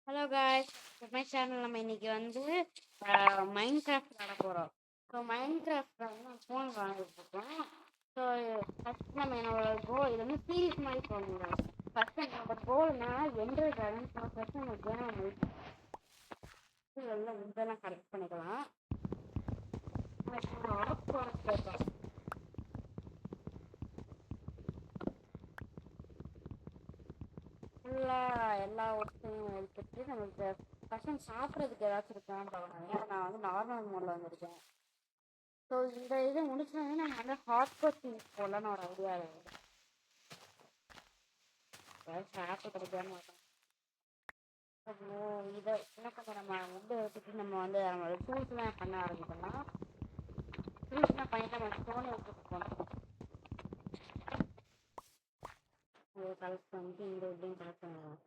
Hello guys, my channel நம்ம இன்னைக்கு வந்து மைண்ட் கிராஃப்ட் விளாட போகிறோம். ஸோ மைண்ட் கிராஃப்ட் வந்து நான் ஃபோன் வாங்கிட்டு இருக்கோம். ஸோ ஃபஸ்ட் நம்ம என்னோட கோல் இது வந்து சீரீஸ் மாதிரி போகணும். ஃபஸ்ட் என்னோட கோல்னா எந்த ட்ராகன் ஃபஸ்ட் நம்ம கேம் எல்லாம் இதெல்லாம் கலெக்ட் பண்ணிக்கலாம். ஃபுல்லாக எல்லா ஒர்க்கையும் எடுத்துட்டு நம்மளுக்கு பசங்க சாப்பிட்றதுக்கு ஏதாச்சும் இருக்கான்னு பார்க்கணும். ஏன்னா நான் வந்து நார்மல் மோடில் வந்திருக்கேன். ஸோ இந்த இது முடிச்சோடனே நம்ம வந்து ஹாட் கோச்சிங் போடலான்னு ஒரு ஐடியா இருக்குது. சாப்பிட்டு கிடைக்காம மாட்டோம். அப்போ இதை இன்னும் கொஞ்சம் நம்ம வந்து எடுத்துட்டு நம்ம வந்து நம்மளோட டூல்ஸ்லாம் பண்ண ஆரம்பிக்கலாம். டூல்ஸ்லாம் பண்ணிட்டு நம்ம ஸ்டோன் எடுத்துட்டு போனோம். கலெக்ட் பண்ணிட்டு இந்த இதையும் கலெக்ட் பண்ணலாம்.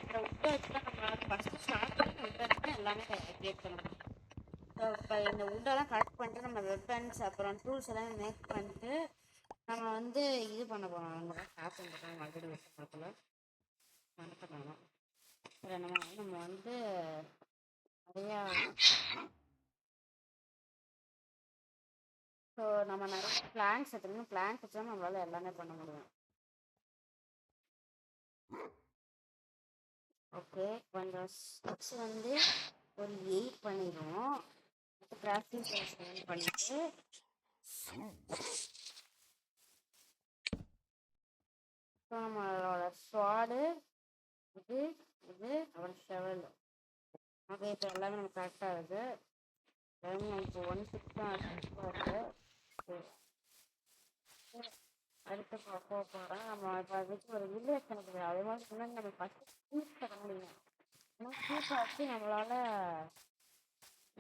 இந்த உட்டை வச்சு தான் நம்ம ஃபஸ்ட்டு ஸ்டார்டிங் உட்டை வச்சு தான் எல்லாமே கிரியேட் பண்ணணும். ஸோ இப்போ இந்த உட்டெல்லாம் கலெக்ட் பண்ணிட்டு நம்ம வெப்பன்ஸ் அப்புறம் டூல்ஸ் எல்லாமே மேக் பண்ணிட்டு நம்ம வந்து இது பண்ண போகிறோம். நம்ம தான் ஷாப்பிங் பண்ணுறோம் மறுபடியும் விஷயத்தில் பண்ணலாம். நம்ம வந்து நிறையா ஸோ நம்ம நிறைய பிளான்ஸ் எடுத்துக்கணும். பிளான்ஸ் வச்சா நம்மளால எல்லாமே பண்ண முடியும். ஓகே, கொஞ்சம் ஸ்டெப்ஸ் வந்து ஒரு 8 பண்ணிடுவோம். கிராஃப்டிங் கிளாஸ் பண்ணிட்டு ஸோ நம்மளோட ஸ்வாடு இது இது அப்புறம் ஷெவல். ஓகே, இப்போ எல்லாமே நம்ம கரெக்டாக இருக்குது. இப்போ 1 6 தான் இருக்குது. அடுத்து போக போகிறோம். நம்ம இப்போ அதுக்கு ஒரு வில்லேஜ் கணக்கு அதே மாதிரி முன்னாடி நம்ம ஃபஸ்ட்டு சூஸ் பண்ண முடியும். ஏன்னா சூப்பை வச்சு நம்மளால்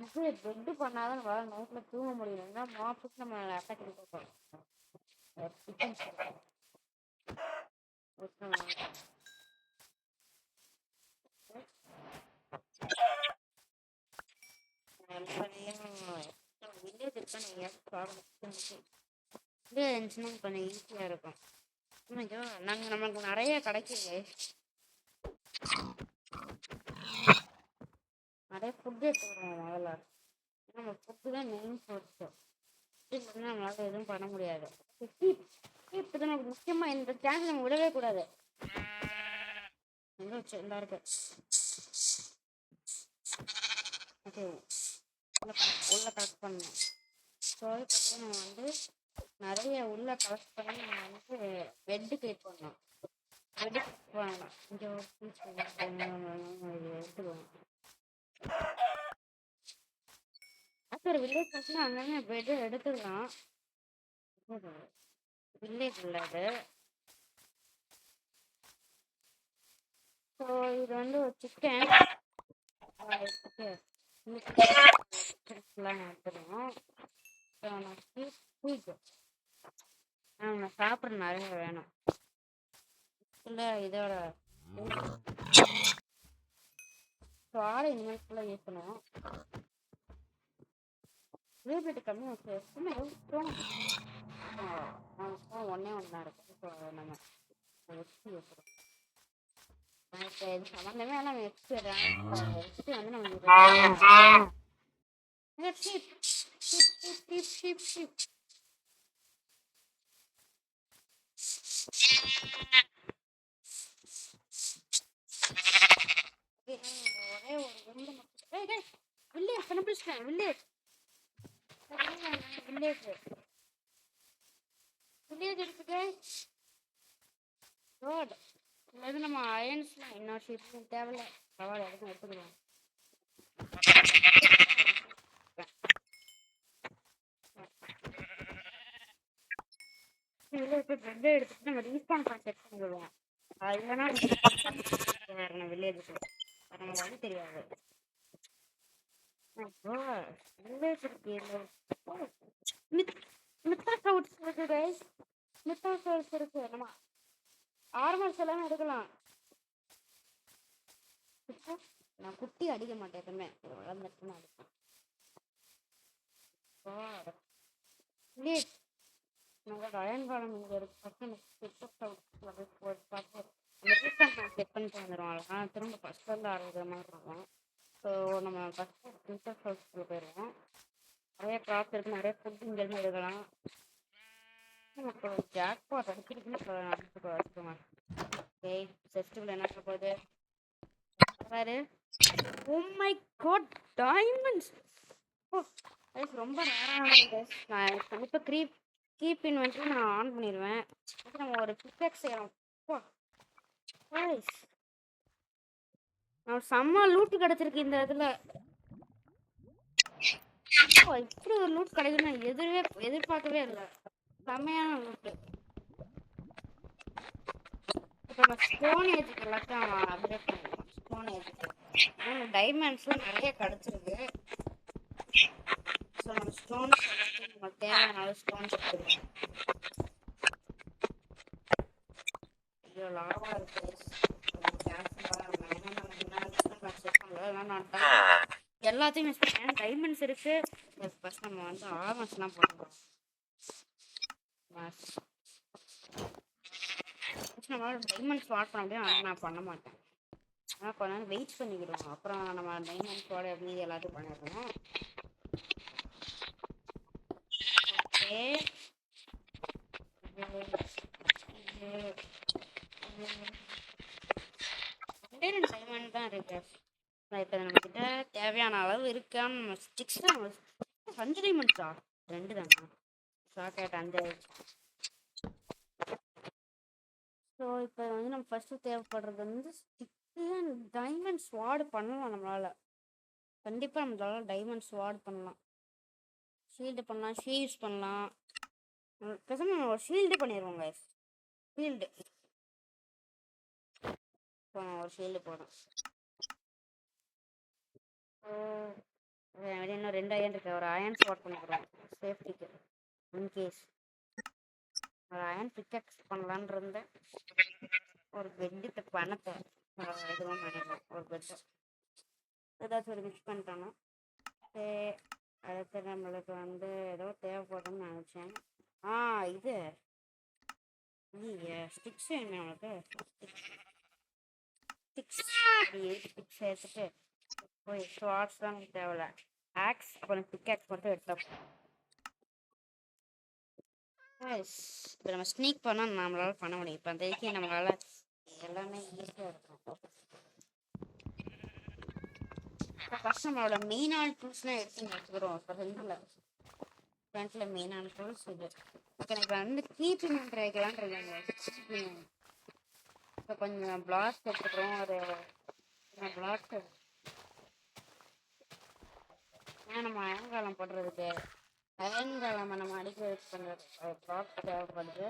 இது பெட்டு பண்ணாதான் நம்மளால் நைட்டில் தூங்க முடியும். ஏன்னா மாப்புக்கு நம்ம அட்டாக் கொடுப்போம். வில்லேஜ் இருக்கா வில்லேஜ் இருந்துச்சுன்னா கொஞ்சம் ஈஸியாக இருக்கும். நாங்கள் நமக்கு நிறைய கிடைக்குது. நிறைய ஃபுட்டு எடுத்துக்கிறோம் முதல்ல. நம்ம ஃபுட்டு தான் மெயின் சோர்ஸு. இல்லைன்னா நம்மளால் எதுவும் பண்ண முடியாது. இப்போ தான் நமக்கு முக்கியமாக இந்த சான்ஸ் நம்ம விடவே கூடாது. எங்கே வச்சு எல்லா இருக்கு. ஓகே, உள்ள கலெக்ட் பண்ணணும். ஸோ பார்த்தீங்கன்னா நம்ம வந்து நிறைய உள்ள கலெக்ட் பண்ணி நம்ம வந்து பெட்டு கிரியேட் பண்ணணும். பெட்டு கிரியேட் பண்ணலாம். இங்கே ஒரு பீஸ் எடுத்துக்குவோம். அப்புறம் ஒரு வில்லேஜ் பசங்க அங்கங்கே பெட்டு எடுத்துக்கலாம். வில்லேஜ் இல்லை அது. ஸோ இது வந்து ஒரு சிக்கன் எடுத்துடுவோம். நம்ம சாப்பிட்ற நிறைய வேணும். இல்லை இதோட ஆடை இனிமேல் ஃபுல்லாக யூஸ் பண்ணுவோம். வீட்டு கம்மி வச்சு ஒன்றே ஒன்று தான் இருக்கும். ஸோ நம்ம வச்சு வைக்கிறோம். எனக்கு இது சம்மந்தமே நம்ம எக்ஸ்பி வந்து நம்ம ஒரே ஒரு ரெண்டு மட்டும் வில்லேஜ் கண்டுபிடிச்சிட்டேன். வில்லேஜ் வில்லேஜ் வில்லேஜ் இருக்குது. ரோடு இது நம்ம அயன்ஸ்லாம் இன்னொரு ஷிப் தேவையில்ல. பரவாயில்ல, எதுவும் எடுத்துக்கலாம். பிரெட்டை எடுத்துட்டு நம்ம ரீஸ்பான் பண்ண செக் பண்ணிடுவோம். இல்லைன்னா வரணும் வில்லேஜுக்கு. நம்ம வழி தெரியாது. வில்லேஜ் இருக்கு. மித்தா சவுட்ஸ் இருக்கு கைஸ். மித்தா சவுட்ஸ் இருக்கு. நம்ம ஆர்மல்ஸ் எல்லாம் எடுக்கலாம். நான் குட்டி அடிக்க மாட்டேன். எப்பவுமே வளர்ந்துட்டுன்னு அடிப்பேன். வில்லேஜ் நம்மளோட அயன் காலம் இங்கே இருக்கு. ஃபஸ்ட்டு பார்த்து அந்த ரீசன் நான் செக் பண்ணிட்டு வந்துடுவோம். அதெல்லாம் திரும்ப ஃபஸ்ட்லேருந்து ஆரம்பிக்கிற மாதிரி இருக்கும். ஸோ நம்ம ஃபஸ்ட்டு பிரின்சஸ் ஹவுஸ்க்குள்ளே போயிடுவோம். நிறைய க்ராப்ஸ் இருக்குது, நிறைய ஃபுட் இங்கேருந்து எடுக்கலாம். நமக்கு ஒரு ஜாக்பாட் அடிக்கிறதுன்னு வச்சுக்கோங்க. ஓகே, ஃபெஸ்டிவல் என்ன சொல்ல போகுது பாரு. Oh my god, diamonds! Oh guys, ரொம்ப நேரம் கைஸ். நான் இப்போ கீப் இன்வென்ட்ரி நான் ஆன் பண்ணிடுவேன். நம்ம ஒரு பிக்அக்ஸ் செய்யலாம். கைஸ், நான் செம்ம லூட்டு கிடச்சிருக்கு இந்த இதில். இப்படி ஒரு லூட் கிடைக்குன்னு எதிர்பார்க்கவே இல்லை. செம்மையான லூட்டு. இப்போ நம்ம ஸ்டோன் ஏஜுக்கு எல்லாத்தையும் அப்டேட் பண்ணிடுவோம். ஸ்டோன் ஏஜுக்கு டைமண்ட்ஸும் நிறைய கிடச்சிருக்கு. ஸோ நம்ம ஸ்டோன்ஸ் எல்லாத்தையும் நமக்கு தேவையான ஸ்டோன்ஸ் எடுத்துக்கலாம். ஐயோ, லாவா இருக்கு. எல்லாத்தையும் மிஸ் பண்ணேன். டைமண்ட்ஸ் இருக்கு. ஃபர்ஸ்ட் நம்ம வந்து ஆர்மர்ஸ்லாம் போட்டுக்கலாம். நம்மளால டைமண்ட்ஸ் வாட் பண்ண முடியும், ஆனால் நான் பண்ண மாட்டேன். ஆனால் கொஞ்ச நேரம் வெயிட் பண்ணிக்கிடுவோம். அப்புறம் நம்ம டைமண்ட்ஸ் வாட மீதி எல்லாத்தையும் பண்ணிடுவோம். ஓகே, டைமண்ட் தான் இருக்கு. இப்போ நம்மக்கிட்ட தேவையான அளவு இருக்கான்னு நம்ம ஸ்டிக்ஸ் தான். 5 டைமண்ட்ஸா? 2 தானே? ஷார்ட் 5 ஆயிடுச்சு. ஸோ இப்போ வந்து நம்ம ஃபஸ்ட்டு தேவைப்படுறது வந்து ஸ்டிக்கு அண்ட் டைமண்ட் ஸ்வாட் பண்ணலாம். நம்மளால் கண்டிப்பாக நம்மளால டைமண்ட் ஸ்வாட் பண்ணலாம். ஷீல்டு பண்ணலாம், ஷீல்ட்ஸ் பண்ணலாம். பேசாம நம்ம ஒரு ஷீல்டு பண்ணிடுவோங்க. ஷீல்டு ஒரு ஷீல்டு போடும். இன்னும் 2 அயன் இருக்கு. ஒரு அயன் ஸ்வாட் பண்ணிக்கிறோம் சேஃப்டிக்கு. இன்கேஸ் ஒரு அயன் பிக்கெக்ஸ் பண்ணலான் இருந்தேன். ஒரு பெட்டு பணத்தை இதுவும் பண்ணிடுவோம். ஒரு பெட்டு ஏதாச்சும் ஒரு மிக்ஸ் பண்ணிட்டோன்னா அடுத்து நம்மளுக்கு வந்து ஏதோ தேவைப்படும்னு நினச்சேன். இது ஸ்டிக்ஸ் என்ன நம்மளுக்கு ஸ்டிக்ஸ் எடுத்துட்டு போய் ஷார்ட்ஸ் தான் தேவையில்ல. ஆக்ஸ் அப்புறம் பிக்கேக்ஸ் மட்டும் எடுத்தோம். இப்போ நம்ம ஸ்னீக் பண்ணால் நம்மளால பண்ண முடியும். இப்போ அந்த இதுக்கு நம்மளால எல்லாமே ஈஸியாக இருக்கும். இப்போ ஃபஸ்ட் நம்மளோட மெயினான டூல்ஸ்லாம் எடுத்து வச்சுக்கிறோம். இப்போ ஃப்ரண்ட்டில் மெயினான டூல்ஸ் இது. ஓகே, இப்போ வந்து கீப்பிங் வைக்கலான் இருக்காங்க. இப்போ கொஞ்சம் பிளாக்ஸ் எடுத்துக்கிறோம். ஒரு பிளாக்ஸ் நம்ம அயன்காலம் போடுறதுக்கு அயன்காலம் நம்ம அடிக்க பண்ணுறது பிளாக்ஸ் தேவைப்படுது.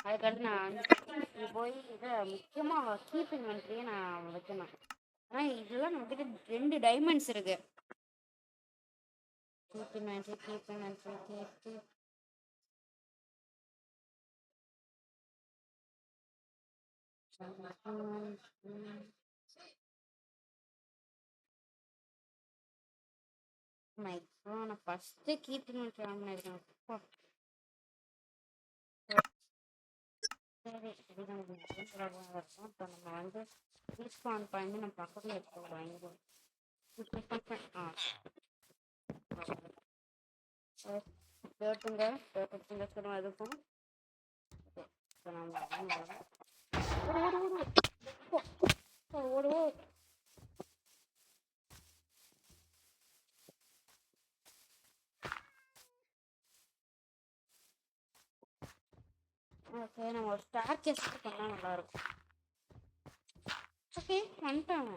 அதுக்கடுத்து நான் வந்து போய் இதை முக்கியமாக கீப்பிங் இன்வென்ட்ரியை நான் வைக்கணும். ஆனால் இதெல்லாம் நம்மக்கிட்ட 2 டைமண்ட்ஸ் இருக்கு. கீப்பிங் இன்வென்ட்ரி நான் ஃபஸ்ட்டு கீப்பிங் இன்வென்ட்ரி ஆன் பண்ணியிருக்கேன். சரி, இதுதான் இருக்கும். இப்போ நம்ம வந்து ரீஸ்பான் பண்ணி நம்ம பக்கத்தில் எடுத்துக்கலாம். தேர்ட்டுங்க சொல்லுவோம். எதுக்கும் இப்போ நம்ம ஓடு. ஓகே, நம்ம ஒரு ஸ்டார் கேஸ் பண்ணால் நல்லாயிருக்கும். ஓகே, வந்துட்டாங்க.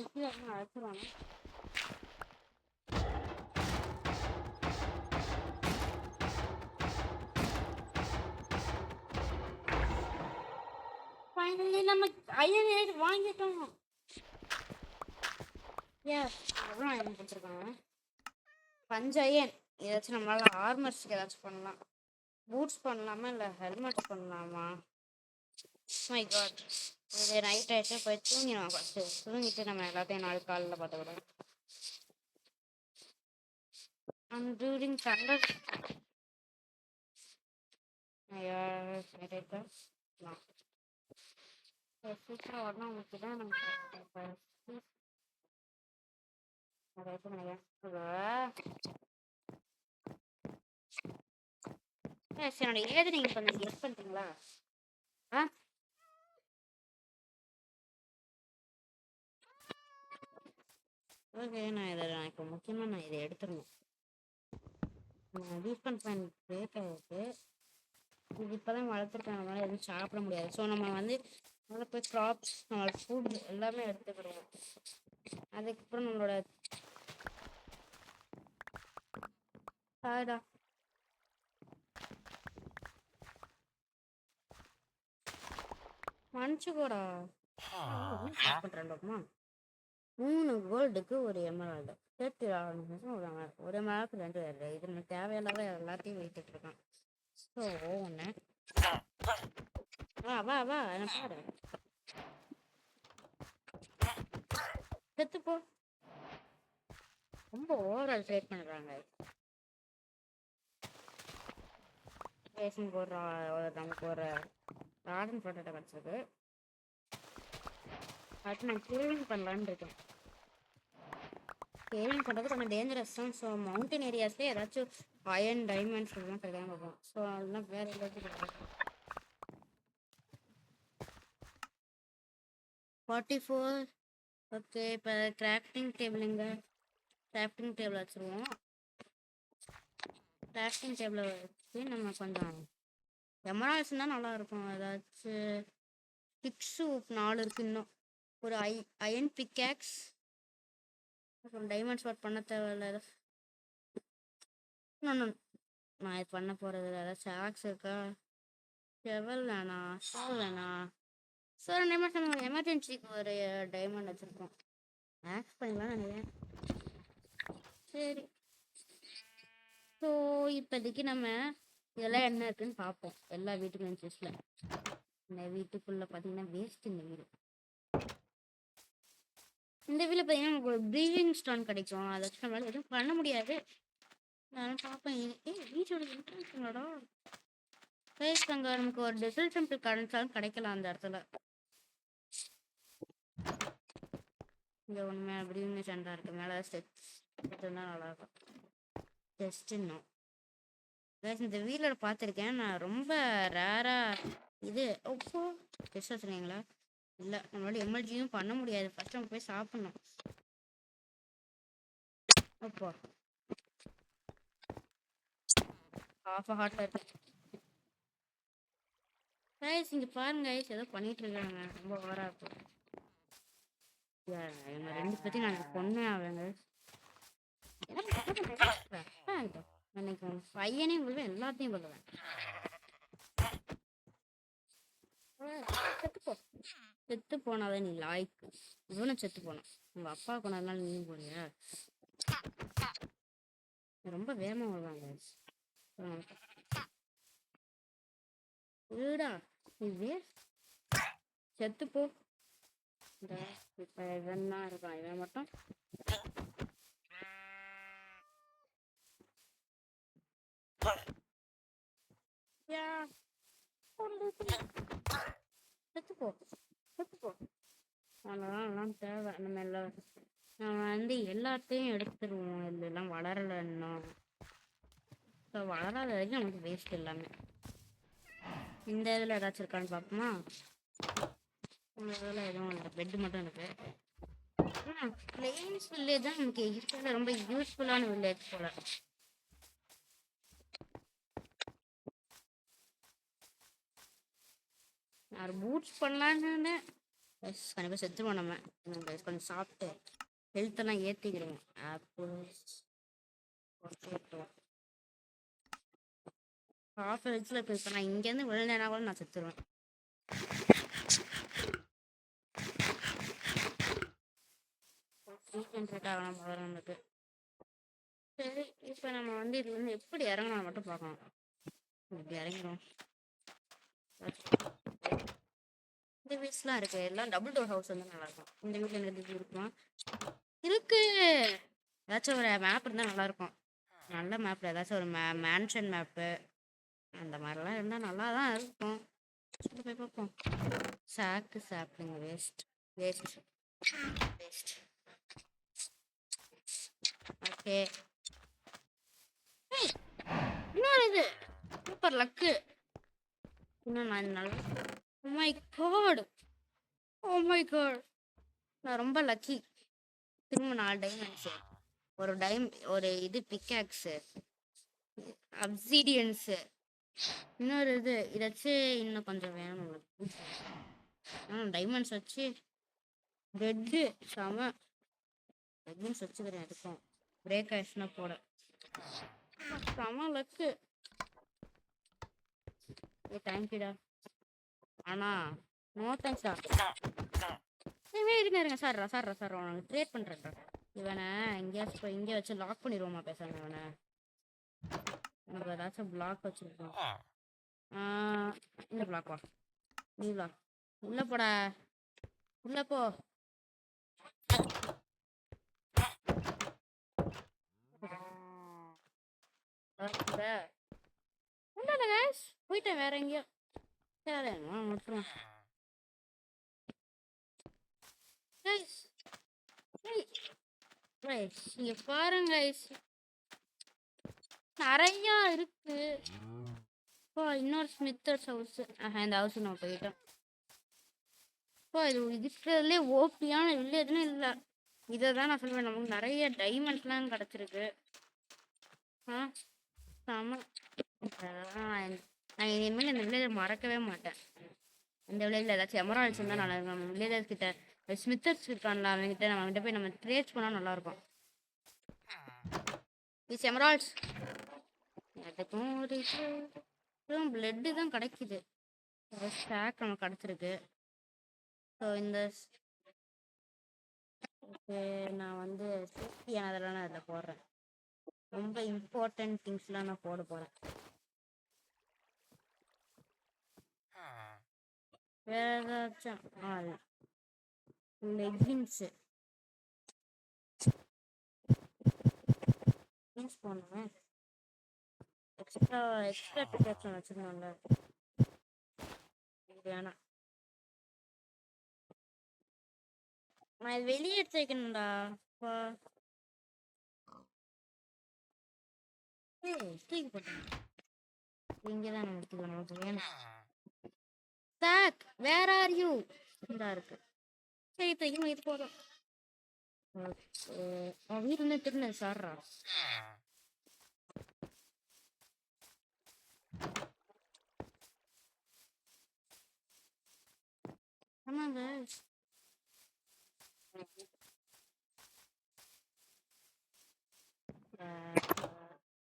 இட்லி வரணும் அழைச்சிருவாங்க. ஃபைனலி நம்ம அயன் ஏட் வாங்கிட்டோம். அவ்வளோ அயன் கொடுத்துருக்காங்க. 5 அயன். ஏதாச்சும் நம்மளால ஆர்மர்ஸ்க்கு ஏதாச்சும் பண்ணலாம். பூட்ஸ் பண்ணலாமா இல்லை ஹெல்மெட் பண்ணலாமா? மை காட், இது நைட் ஆகிட்டு போய் தூங்கிடுவோம். ஃபஸ்ட்டு தூங்கிட்டு நம்ம எல்லாத்தையும் நாளைக்கு காலையில் பார்த்துக்கிடுவோம். And during thunder, yeah, no. சீக்கிரம் வரணும் உங்களுக்கு தான் நம்ம என்னோட ஏது நீங்க கொஞ்சம் கெஸ் பண்றீங்களா? ஓகே, நான் இதை இப்போ முக்கியமாக நான் இதை எடுத்துடணும். ரீஃபண்ட் பண்ண பிரேக் ஆகிருக்கு. இது இப்போ தான் வளர்த்துருக்காங்க, அதனால எதுவும் சாப்பிட முடியாது. ஸோ நம்ம வந்து அதில் போய் க்ராப்ஸ், நம்மளோட ஃபுட் எல்லாமே எடுத்துக்கிடுவோம். அதுக்கப்புறம் நம்மளோட ஹாய்டா மன்னிச்சுக்கோடா பண்ணுறேன்டாமா. 3 கோல்டுக்கு ஒரு எமரால்டு சேர்த்து ஒரு எமரால்டுக்கு 2 வேறு. இது எனக்கு தேவையில்லாத எல்லாத்தையும் வைத்துட்டு இருக்கான். ஸோ ஒன்று வா வா வா என்ன பாரு செத்துப்போ. ரொம்ப ஓவரால் ட்ரேட் பண்ணுறாங்க. நமக்கு ஒரு ராடன் ப்ரோட்டோட்டை கிடச்சிருக்கு. அது நான் கேவிங் பண்ணலான்னு இருக்கேன். கேவிங் பண்ணுறது கொஞ்சம் டேஞ்சரஸ் தான். ஸோ மவுண்டன் ஏரியாஸ்லேயே ஏதாச்சும் அயன் டைமண்ட்ஸ் இதெல்லாம் கிடைக்காம பார்ப்போம். ஸோ அதெல்லாம் வேறு ஏதாச்சும் கிடைக்கும். 44. ஓகே, இப்போ கிராஃப்டிங் டேபிளுங்க. கிராஃப்டிங் டேபிள் வச்சுருவோம். கிராஃப்டிங் டேபிளை வச்சு நம்ம கொஞ்சம் எமரால்ஸ் தான் நல்லாயிருக்கும். ஏதாச்சும் பிக்ஸு 4 இருக்குது. இன்னும் ஒரு அயன் பிக்கேக்ஸ், அப்புறம் டைமண்ட்ஸ் ஒர்க் பண்ண தேவையில்ல. இன்னொன்று நான் இது பண்ண போகிறது ஏதாச்சும் ஆக்ஸ் இருக்கா? செவல் வேணாம், ஸ்டோல் வேணாம். ஸோ டைமண்ட்ஸ் நம்ம எமர்ஜென்சிக்கு ஒரு டைமண்ட் வச்சுருக்கோம். ஆக்ஸ் பண்ணிக்கலாம் நினைக்கிறேன். சரி, ஸோ இப்போதைக்கு நம்ம இதெல்லாம் என்ன இருக்குன்னு பார்ப்போம். எல்லா வீட்டுக்கும் செஸ்ஸில். இந்த வீட்டுக்குள்ளே பார்த்தீங்கன்னா வேஸ்ட். இந்த வீட்டில் பார்த்தீங்கன்னா நமக்கு ஒரு ப்ரீவிங் ஸ்டோன் கிடைக்கும். அதை வச்சு நம்மளால எதுவும் பண்ண முடியாது. நான் பார்ப்பேன். வீட்டோட என்ட்ரன்ஸ்ங்களோட ஃபேஸ் அங்கே நமக்கு ஒரு டெசல் டெம்பிள் கிடைச்சாலும் கிடைக்கலாம் அந்த இடத்துல. இங்கே ஒன்று ப்ரீவிங் ஸ்டாண்டாக இருக்குது. மேலே ஸ்டெப்ஸ் இருந்தால் நல்லாயிருக்கும். ஜஸ்ட் இன்னும் இந்த வீட்டில் பார்த்துருக்கேன் நான். ரொம்ப ரேராக இது ஓப்போ டெஸ்ட் வச்சுருக்கீங்களா? இல்லை, நம்மளால எம்எல்ஜியும் பண்ண முடியாது. ஃபர்ஸ்ட் நம்ம போய் சாப்பிட்ணும். அப்போ ஹாஃப் ஹார்ட்டில் இருக்கு. கைஸ் இங்கே பாருங்க, கைஸ் ஏதோ பண்ணிட்டு இருக்காங்க. ரொம்ப ஓவராக இருக்கும். இவங்க 2 பேர்த்தையும் நாங்கள் பொண்ணே ஆவேங்க. எனக்கு பையனையும் கொள்வேன், எல்லாத்தையும் கொள்வேன். செத்து போனாதான் நீ லாய்க்கு. இவனும் செத்து போனான். உங்க அப்பா கொண்டதுனால நீ போனியா? ரொம்ப வேகமா வருவாங்க. வீடா நீ செத்து போ. இப்ப இவன் தான் இருக்கான். இவன் மட்டும் செத்துப்போ செத்துப்போ. அதெல்லாம் தேவை. நம்ம நம்ம வந்து எல்லாத்தையும் எடுத்துருவோம். இதெல்லாம் வளரல இன்னும். ஸோ வளராத வரைக்கும் நமக்கு வேஸ்ட் எல்லாமே. இந்த இதில் ஏதாச்சும் இருக்கான்னு பார்ப்போமா? இந்த இதில் எதுவும் இல்லை, பெட்டு மட்டும் இருக்கு. பிளேன்ஸ் வில்லேஜ் தான் நமக்கு இருக்கிறதுல ரொம்ப யூஸ்ஃபுல்லான வில்லேஜ் போல. நான் பூட்ஸ் பண்ணலான்னு கண்டிப்பாக செத்துருவோம். நம்ம கொஞ்சம் சாப்பிட்டு ஹெல்த்தெல்லாம் ஏற்றிக்கிறோம். ஆப்பிள்ஸ் ஹாஃப் ஹெல்த்தில் இப்போ இப்போ நான் இங்கேருந்து விழுந்தேன்னா கூட நான் செத்துருவேன். நமக்கு சரி, இப்போ நம்ம வந்து இது வந்து எப்படி இறங்கணும் மட்டும் பார்க்கணும். இப்படி இறங்கிடும். இந்த வீட்ஸ்லாம் இருக்கு. எல்லாம் டபுள் டோர் ஹவுஸ் வந்து நல்லா இருக்கும். இந்த வீட்டில் எனக்கு இருக்குமா இருக்கு. ஏதாச்சும் ஒரு மேப் இருந்தால் நல்லா இருக்கும். நல்ல மேப்பில் ஏதாச்சும் ஒரு மேன்ஷன் மேப்பு அந்த மாதிரிலாம் இருந்தால் நல்லா தான் இருக்கும். சொல்லி போய் பார்ப்போம். சாக்கு சாப்பிடுங்க. Waste waste waste. ஓகே, இன்னொரு இது சூப்பர் லக்கு. இன்னும் நான் நல்லா oh my god, oh my god, நான் ரொம்ப லக்கி. திரும்ப 4 டைமண்ட்ஸு, ஒரு இது பிக்காக்ஸு, அப்சீடியன்ஸு, இன்னொரு இது. இதை வச்சு இன்னும் கொஞ்சம் வேணும். டைமண்ட்ஸ் வச்சு பெட்டு செம டைமண்ட்ஸ் வச்சுக்கிறேன். இருக்கும் பிரேக் ஆயிடுச்சுன்னா போட செம லக்கு. தேங்க்யூடா. ஆனா நோ தேங்க்ஸா. இருங்க சார் உனக்கு ட்ரேட் பண்ணுறேன். இவனை எங்கேயாச்சும் இங்கே வச்சு லாக் பண்ணிடுவோமா பேசாம? இவனை உனக்கு ஏதாச்சும் பிளாக் வச்சுருக்கோம். இந்த பிளாக் வா, நீ பிளாக் உள்ள போடா, உள்ள போ. போயிட்டேன் வேற எங்கேயோ. சரி விட்டுருவோம். இங்க பாருங்க, நிறையா இருக்கு. இன்னொரு ஸ்மித்தர்ஸ் ஹவுஸ். இந்த ஹவுஸ் நம்ம போயிட்டோம். இது இருக்கிறதுலே ஓபியான வில்லேஜ்னு இல்லை. இதை தான் நான் சொல்லுவேன். நமக்கு நிறைய டைமண்ட்ஸ்லாம் கிடச்சிருக்கு. ஆமாம், நான் இனிமேல் இந்த வில்லேஜை மறக்கவே மாட்டேன். இந்த வில்லேஜில் ஏதாச்சும் எமரால்ட்ஸ் இருந்தால் நல்லா இருக்கும். நம்ம வில்லேஜஸ் கிட்ட ஸ்மித்தர்ஸ் இருக்கான்ல, அவங்ககிட்ட நம்மகிட்ட போய் நம்ம ட்ரேட் பண்ணால் நல்லாயிருக்கும். இஸ் எமரால்ட்ஸ் அதுக்கும் ஒரு பிளட்டு தான் கிடைக்குது. ஸ்டாக் நமக்கு கிடச்சிருக்கு. ஸோ இந்த நான் வந்து சேஃப்டியானதெல்லாம் நான் இதில் போடுறேன். ரொம்ப இம்பார்ட்டன்ட் திங்ஸ்லாம் நான் போட போகிறேன். வேற ஏதாச்சும் லெகின்ஸு ஜீன்ஸ் போடணுமே. எக்ஸ்ட்ரா ப்ரொடெக்ஷன் வச்சுக்கணும்ல. வேணாம், நான் வெளியே எடுத்து வைக்கணும்டா. தூக்கி போட்டேன். இங்கதான் நம்ம எடுத்துக்கணும். நமக்கு வேணும். சாக் வேர் ஆர் யூ? இந்தா இருக்கு. சரி தூக்கி இது போதும். வீடு வந்து திருநெ சார்ரா. ஆமாங்க,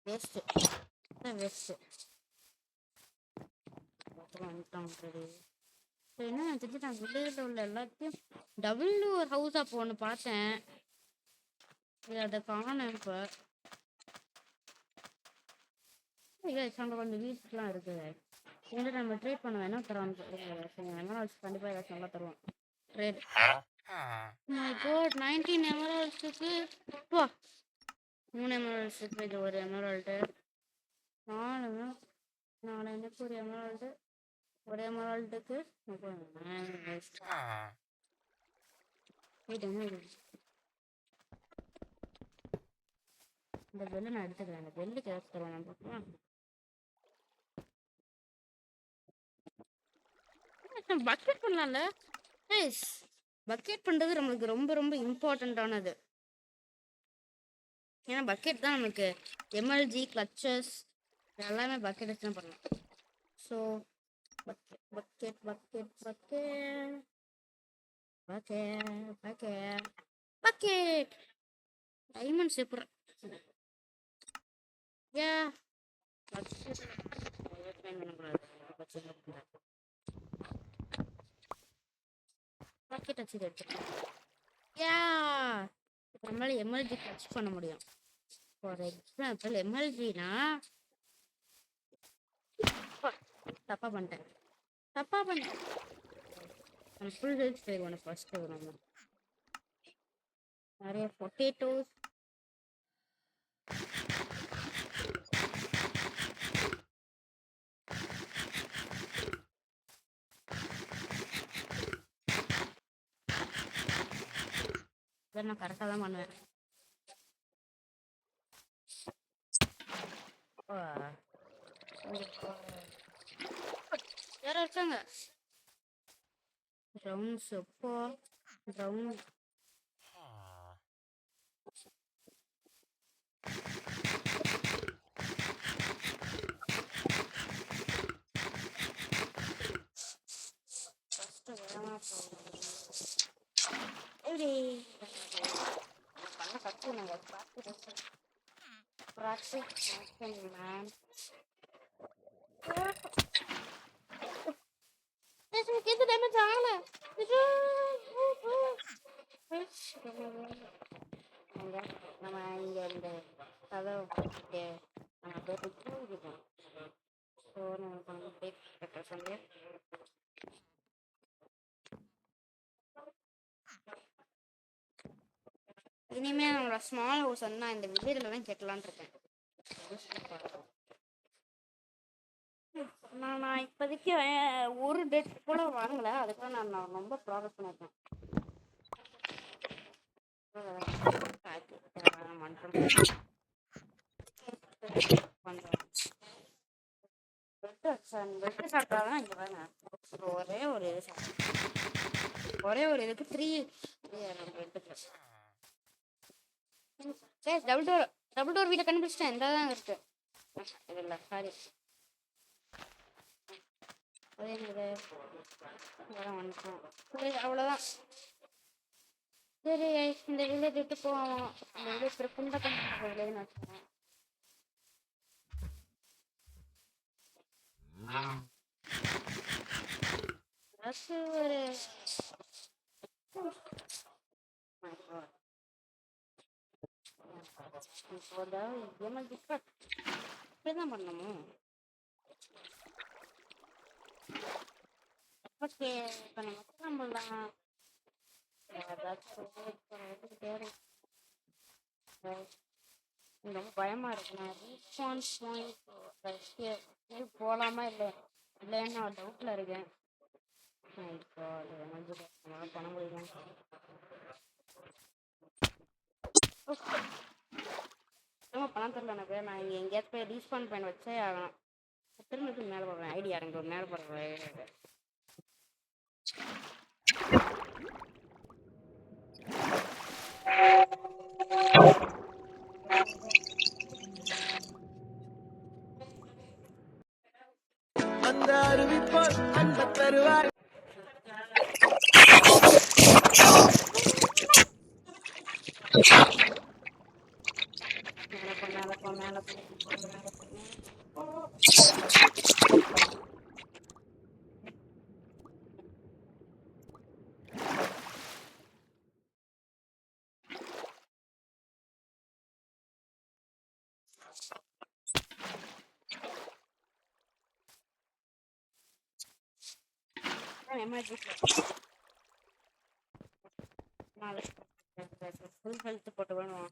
வேஸ்ட் வேஸ்ட். என்ன தெரிஞ்சு நான் வில்லேஜில் உள்ள எல்லாத்தையும் டபுள் ஒரு ஹவுஸ் அப்போ ஒன்று பார்த்தேன். அதை காணேன். இப்போ அங்கே கொஞ்சம் வீட்ஸ்லாம் இருக்குது. எங்கிட்ட நம்ம ட்ரேட் பண்ண வேணா தருவான். எமரால்ட்ஸ் கண்டிப்பாக ஏதாச்சும் நல்லா தருவான். ட்ரேட் மை காட், 19 எமரால்ட்ஸுக்கு 3 எமரால்ட்ஸுக்கு இது ஒரு எமரால்டு. 4 எனக்கு ஒரு எமரால்டு. ஒரு எமரால்டுக்கு இந்த பெல்லு நான் எடுத்துக்கிறேன். இந்த பெல்லுக்கு ஏதாச்சும் தருவேன். பக்கெட் பண்ணலாம்ல. பக்கெட் பண்ணுறது நம்மளுக்கு ரொம்ப ரொம்ப இம்பார்ட்டண்ட்டானது. ஏன்னா பக்கெட் தான் நம்மளுக்கு எம்எல்ஜி கிளச்சஸ் எல்லாமே பக்கெட் வச்சு தான் பண்ணலாம். So bucket bucket bucket bucket bucket bucket bucket diamonds எப்படி பக்கெட் வச்சு எடுத்துக்கலாம். நம்மளால எம்எல்ஜி டச் பண்ண முடியும். ஃபார் எக்ஸாம்பிள் எம்எல்ஜினா தப்பா பண்ணிட்டேன். நம்ம ஃபுல் ஹெல்த் போயிடுவோம். ஃபர்ஸ்ட் நம்ம நிறைய பொட்டேட்டோஸ் இதை நான் கரெக்டாக தான் பண்ணுவேன். யாரோ இருக்காங்க. ரவுண்ட்ஸ் எப்போ ரவுண்ட் ஃபஸ்ட்டு வேகமாக பண்ண கற்றுனாங்க ப்ராக்டிஸ் மேம். எது டேமேஜ் ஆகல. நம்ம இங்கே இந்த கதவை போட்டு நம்ம அப்படியே தூங்கிட்டோம். ஸோ நம்ம பிரேக் கட்ட சொல்லி இனிமே நம்மளோட ஸ்மால் ஹவுஸ் வந்து நான் இந்த வில்லேஜில் தான் கட்டலான்னு இருக்கேன். நான் இப்போதைக்கு ஒரு டேட் கூட வாங்கலை. அதுக்காக நான் ரொம்ப ப்ராசஸ் பண்ணியிருக்கேன். கொஞ்சம் வெட்டு சாப்பிட்டாதான் இங்கே வாங்க. ஒரே ஒரு இது ஒரே ஒரு இதுக்கு 3 எடுத்துக்கலாம். சரி டபுள் டோர் வீட்டை கண்டுபிடிச்சிட்டேன். இந்த தான் இருக்கு. இது இல்லை சாரி. அதே வந்துட்டோம். சரி அவ்வளோதான். சரி இந்த வில்லேஜ் விட்டு போவோம். இந்த வில்லேஜ் குண்டை வில்லேஜ்னு வச்சுக்கோங்க. ஒரு இப்படிதான் பண்ணணும். ஓகே இப்போ நம்ம நம்மளாம் ரொம்ப பயமா இருக்கு. நான் ரெஸ்பான்ஸ் போகலாமா இல்லைன்னு நான் டவுட்ல இருக்கேன். இப்போ அது நம்மளால பண்ண முடியும். பணம் தெரியல எனக்கு. நான் எங்கேயாவது போய் ரீஸ்பாண்ட் பண்ண வச்சே ஆகணும். திரும்ப மேலே போடுறேன். ஐடியா இருக்கு மேலே போடுறேன். அந்த அறிவிப்பார் அன்ப தருவார். ஃபுல் ஹெல்த் போட்டு வேணும்.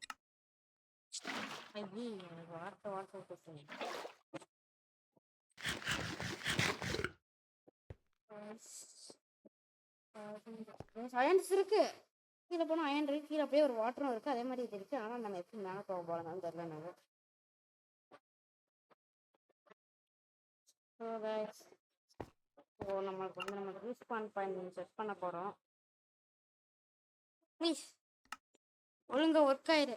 அயன்ஸ் இருக்கு. கீழே போனால் அயன் இருக்கு. கீழே அப்படியே ஒரு வாட்டரும் இருக்கு. அதே மாதிரி இது இருக்கு. ஆனால் நம்ம எப்படி மேலே போக போகலாம்னு தெரியல எனக்கு. ஸோ நம்மளுக்கு வந்து நம்ம ரீஸ்பாண்ட் பண்ணி செட் பண்ண போகிறோம். ப்ளீஸ் ஒழுங்கா ஒர்க் ஆயிரு.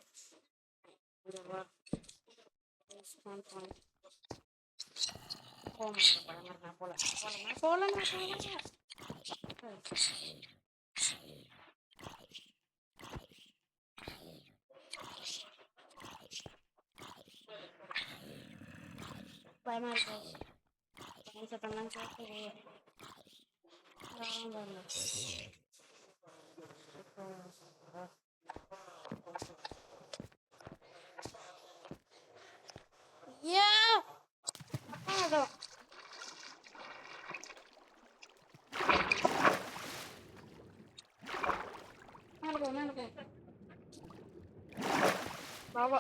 ரீஸ்பாண்ட் பண்ணி போகலாம். பயமா இருக்கு. சத்தம்லாம் கேட்குது. பாபா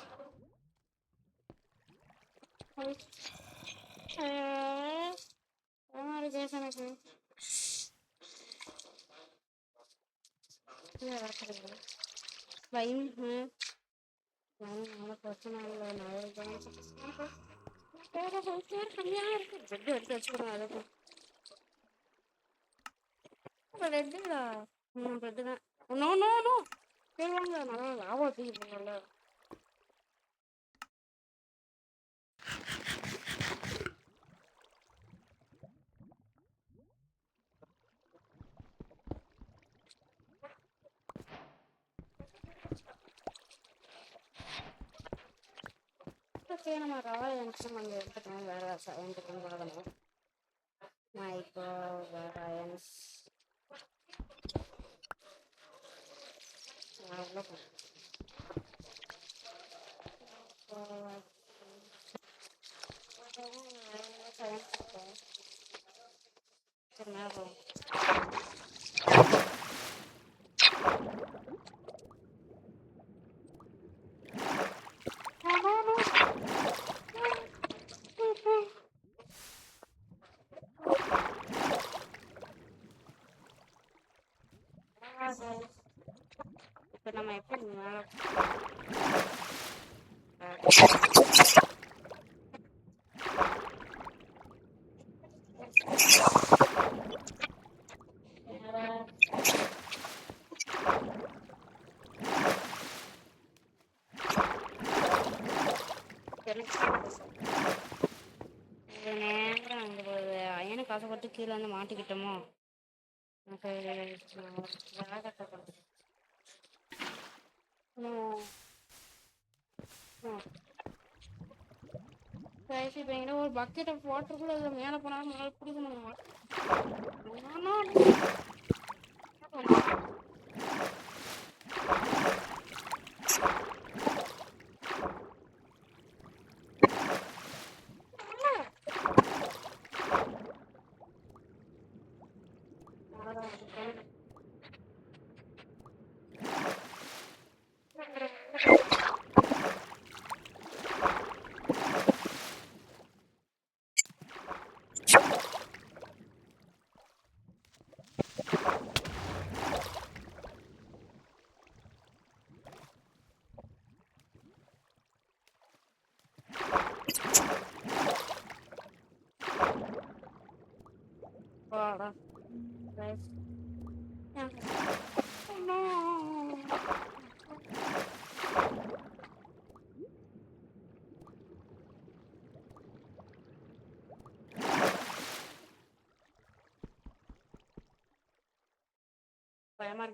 எனக்கு பையன் நல்ல பிரச்சனை இல்லை, நிறைய கம்மியாக இருக்கு. ஜெட்டு எடுத்து வச்சுக்கணும். அதுக்கும் ரெட்டுங்களா? ரெட்டு தான். நோ நோ நோ சரிவாங்க, நல்லா லாபம் தூக்கி போங்கல்ல. சரி நம்ம ராயல் என்ஃபீல்டு கொஞ்சம் எடுத்துக்கணும், வேறு செவன்ட்டுக்கு பார்க்கணும். நான் இப்போ ராயன்ஸ் அவ்வளோ சரி மேலே போகும். இப்போ நம்ம எப்படி மேலே நேரம் அங்கே ஒரு அயனுக்கு ஆசைப்பட்டு கீழே வந்து மாட்டிக்கிட்டோமோ. எனக்கு வேகத்தை கொடுத்து சரி இப்போ எங்கிட்ட ஒரு பக்கெட் ஆஃப் வாட்டர் கூட அதில் மேலே போனாலும் மேலே பிடிக்க முடியுமா? வாடா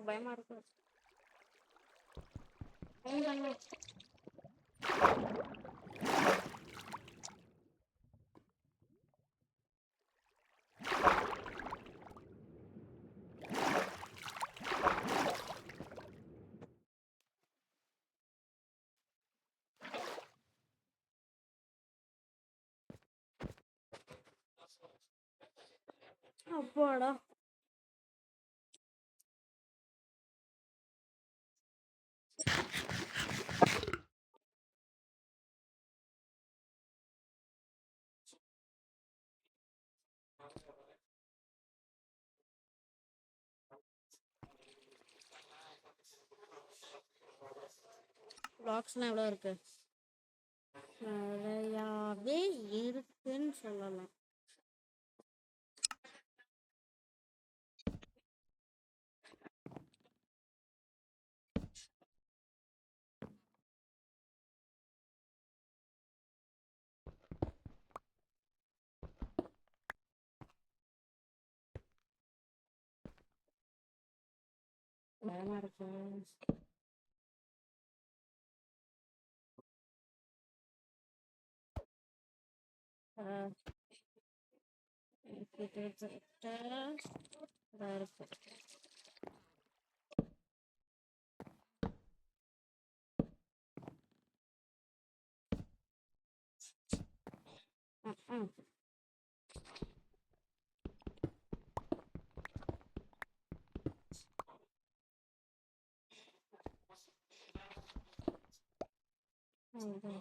பயமா இருக்கு. அப்பாடா பிளாக்ஸ்லாம் எவ்வளோ இருக்கு? நிறையாவே இருக்குன்னு சொல்லலாம். பயமா இருக்கு. இருக்கு.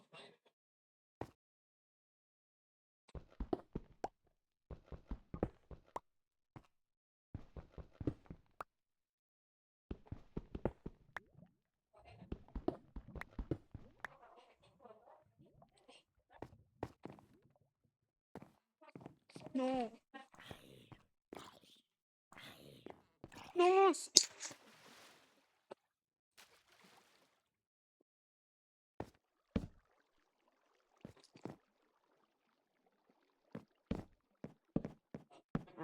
No no.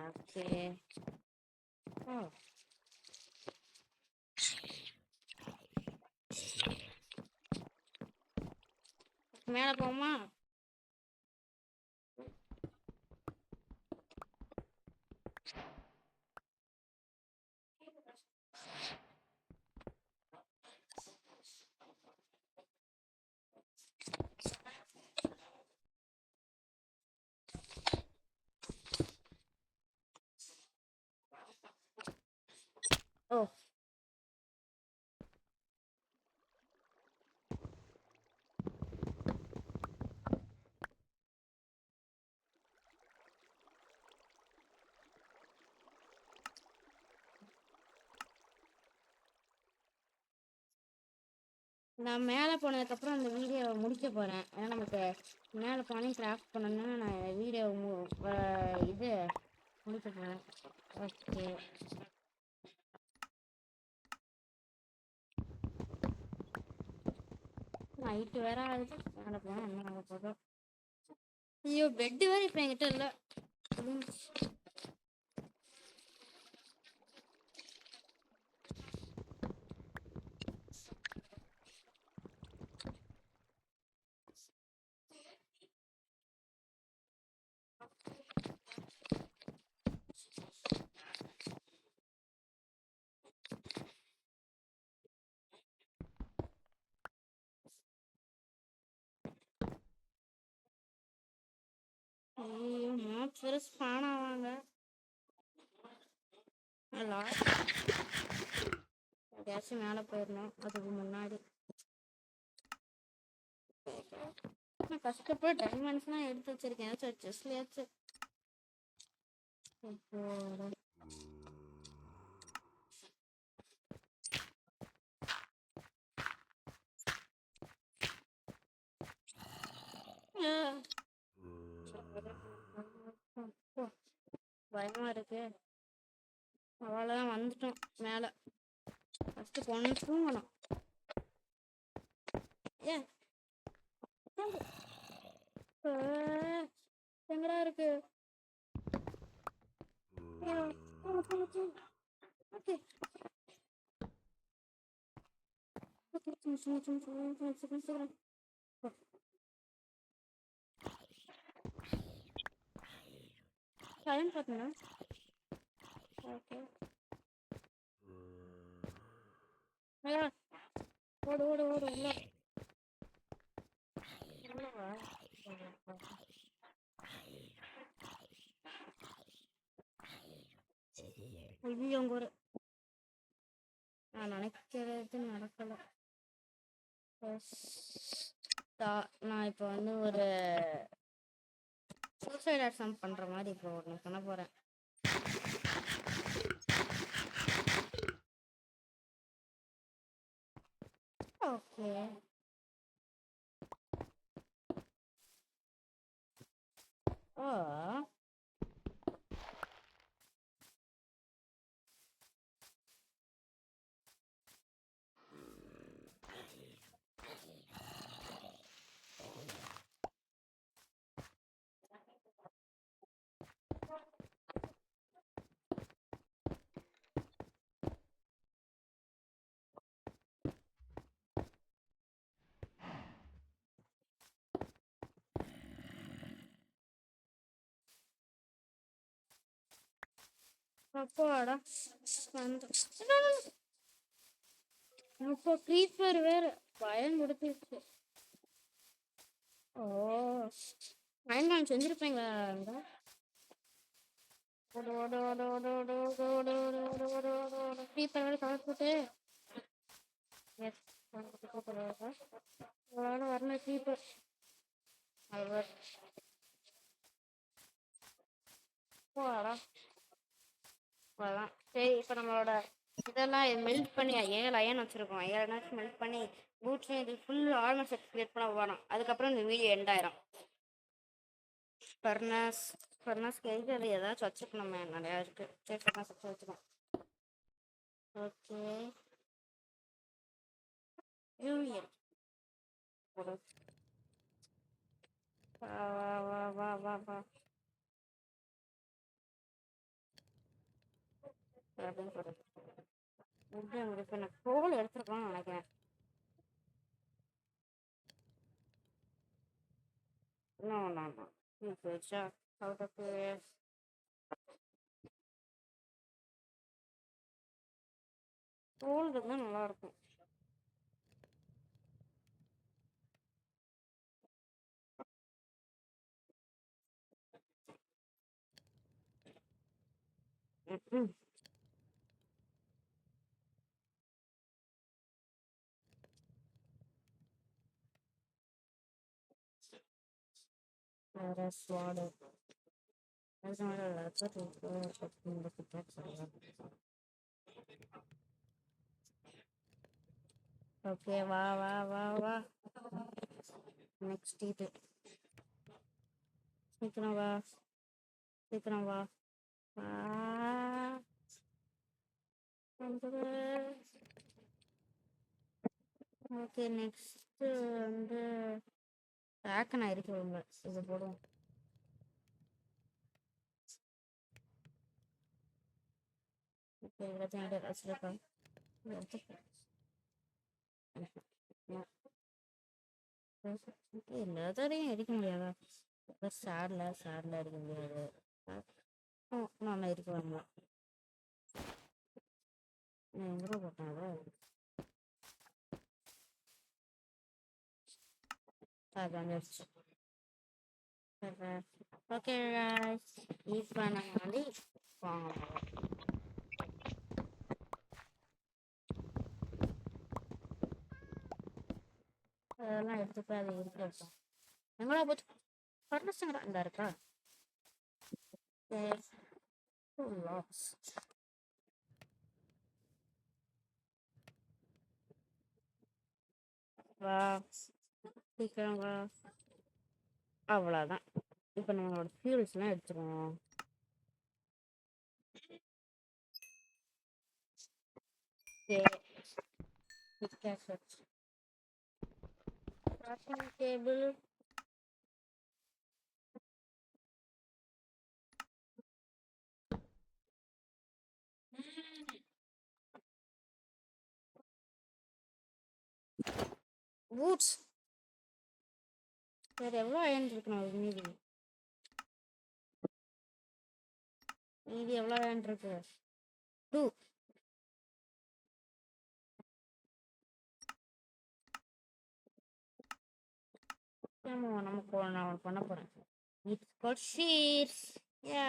ஓகே. ஓ மேலே போமா. ஓ நான் மேலே போனதுக்கப்புறம் அந்த வீடியோவை முடிக்க போகிறேன். ஏன்னா நமக்கு மேலே போனே கிராஃப்ட் பண்ணணும்னா நான் வீடியோ இது முடிக்க போகிறேன். ஓகே. நைட்டு வேற ஆகுது. மேலே போனால் என்ன ஆக போதோ. ஐயோ பெட்டு வேறு இப்போ என்கிட்ட இல்லை. ஐயோ மாப்ஸ் வேறு ஸ்பான் ஆவாங்க. எங்கேயாச்சும் மேலே போயிடணும் அதுக்கு முன்னாடி. நான் கஷ்டப்பட்டு டைமண்ட்ஸ்லாம் எடுத்து வச்சிருக்கேன். ஏதாச்சும் செஸ்லையாச்சும். பயமா இருக்கு. அவ்வளோதான் வந்துட்டோம் மேலே. ஃபஸ்ட்டு பொண்ணு தூங்கணும். ஏன் எங்கடா இருக்கு? ஓகே டைம் பார்த்தீங்கன்னா ஓகே. ஓடு ஓடு ஓடு உள்ள உள்ளவா. ஐயோ அங்கே ஒரு நான் நினைக்கிறது நடக்கலை. நான் இப்போ வந்து ஒரு சூசைட் அட்டம் பண்ணுற மாதிரி இப்போ ஒன்று பண்ண போகிறேன். ஓகே ஓ அப்பாடா வந்து அப்போ க்ரீப்பர் வேறு பயம் கொடுத்துருச்சு. ஓ பயன்காலம் செஞ்சுருப்பீங்களா? அந்த க்ரீப்பர் வேறு கவர் போட்டு வரணும் க்ரீப்பர். போடா அவ்வளோதான். சரி இப்போ நம்மளோட இதெல்லாம் மெல்ட் பண்ணி 7 அயன் வச்சுருக்கோம். 7 அயனாச்சும் மெல்ட் பண்ணி பூட்ஸும் இது ஃபுல் ஆர்மர் செட் கிரியேட் பண்ண போகிறோம். அதுக்கப்புறம் இந்த வீடியோ எண்ட் ஆயிரும். ஃபர்னஸ் ஃபர்னஸ்க்கு எதுக்கு அது ஏதாச்சும் வச்சுக்கணுமே, நிறையா இருக்குது. சரி ஃபர்னஸ் வச்சுக்கோம். ஓகே யூஎன் போடு. வா வா வா வா வா வா அப்படின்னு போடு. எப்படி உங்களுக்கு நான் கோல் எடுத்துருக்கோம்னு நினைக்கிறேன். No, no, no. Future. Out of here. கோல் இருந்தால் நல்லாயிருக்கும். ம் வேறு ஸ்வாடு ஓகே வா வா வா வா நெக்ஸ்ட் இது சீக்கிரம் வா சீக்கிரம் வா வா ஓகே நெக்ஸ்ட்டு வந்து ஆக்கனா இருக்கிறவங்க இது போடுவோம். ஓகே எல்லாத்தையும் வச்சுருக்கோம். எல்லாத்தையும் எடுக்க முடியாதா? சேரில் எடுக்க முடியாது. நான் இருக்கிறாங்க எங்கே போட்டாங்க அதான் வச்சு. ஓகே இப்போ நாங்கள் வந்து வாங்கலாம். அதெல்லாம் எடுத்துப்போ அது இருக்கட்டும். எங்களா போச்சு பர்னஸுங்கிற அந்த இருக்கா வா சீக்கிரம் வா. அவ்வளோதான். இப்போ நம்மளோட ஃபியூல்ஸ்லாம் எடுத்துருவோம். டேபிள் பூட்ஸ் வேறு எவ்வளோ அயன் இருக்கணும் மீதி எவ்வளோ அயன் இருக்கு 2. நமக்கு நான் பண்ண போகிறேன். It's call sheets. யா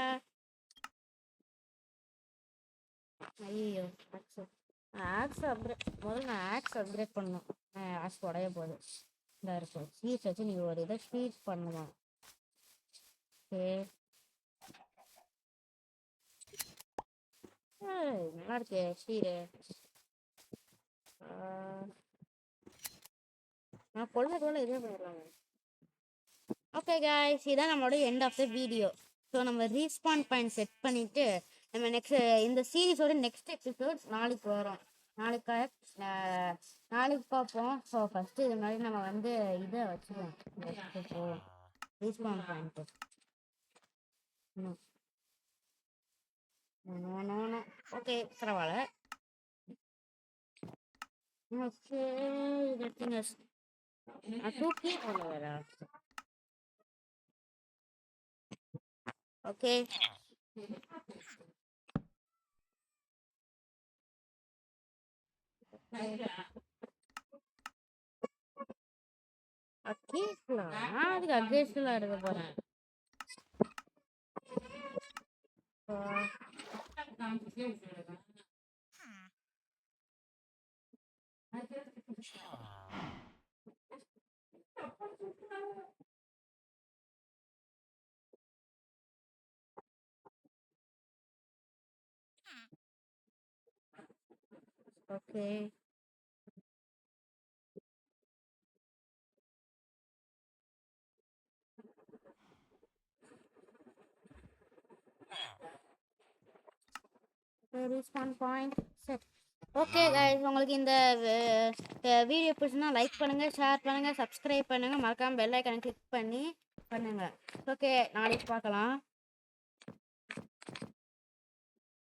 ஐயோ ஆக்ஸ் அப்கிரேட் முதல்ல நான் ஆக்ஸ் அப்கிரேட் பண்ணணும். ஆக்ஸ் உடைய போகுது இந்த இருக்கும் ஷீட்ஸ் வச்சு நீங்கள் ஒரு இதை ஷீட் பண்ணுவோம். ஓகே நல்லா இருக்கே ஷீரு. நான் கொள்ளைக்குள்ள இதே பண்ணிடுவாங்க. ஓகே காய்ஸ் இதான் நம்மளோட end of the video. So நம்ம ரீஸ்பான் பாயிண்ட் செட் பண்ணிவிட்டு நம்ம நெக்ஸ்ட் இந்த சீரீஸோட நெக்ஸ்ட் எபிசோட் நாளைக்கு வரும். நாளைக்கு பார்ப்போம். ஸோ ஃபஸ்ட்டு இது மாதிரி நம்ம வந்து இதை வச்சுருவோம் ரீஸ்பான் பாயிண்ட்டு. ஓகே பரவாயில்ல. ஓகே இது தூக்கி போல வேற. ஓகே அதுக்கு அக்ரேஷனாக எடுக்க போகிறேன். Okay respawn point set. Okay guys, உங்களுக்கு இந்த வீடியோ பிடிச்சிருந்தா லைக் பண்ணுங்க, ஷேர் பண்ணுங்க, சப்ஸ்கிரைப் பண்ணுங்க, மறக்காம பெல் ஐக்கானை கிளிக் பண்ணி பண்ணுங்க. ஓகே, நாளைக்கு பார்க்கலாம்.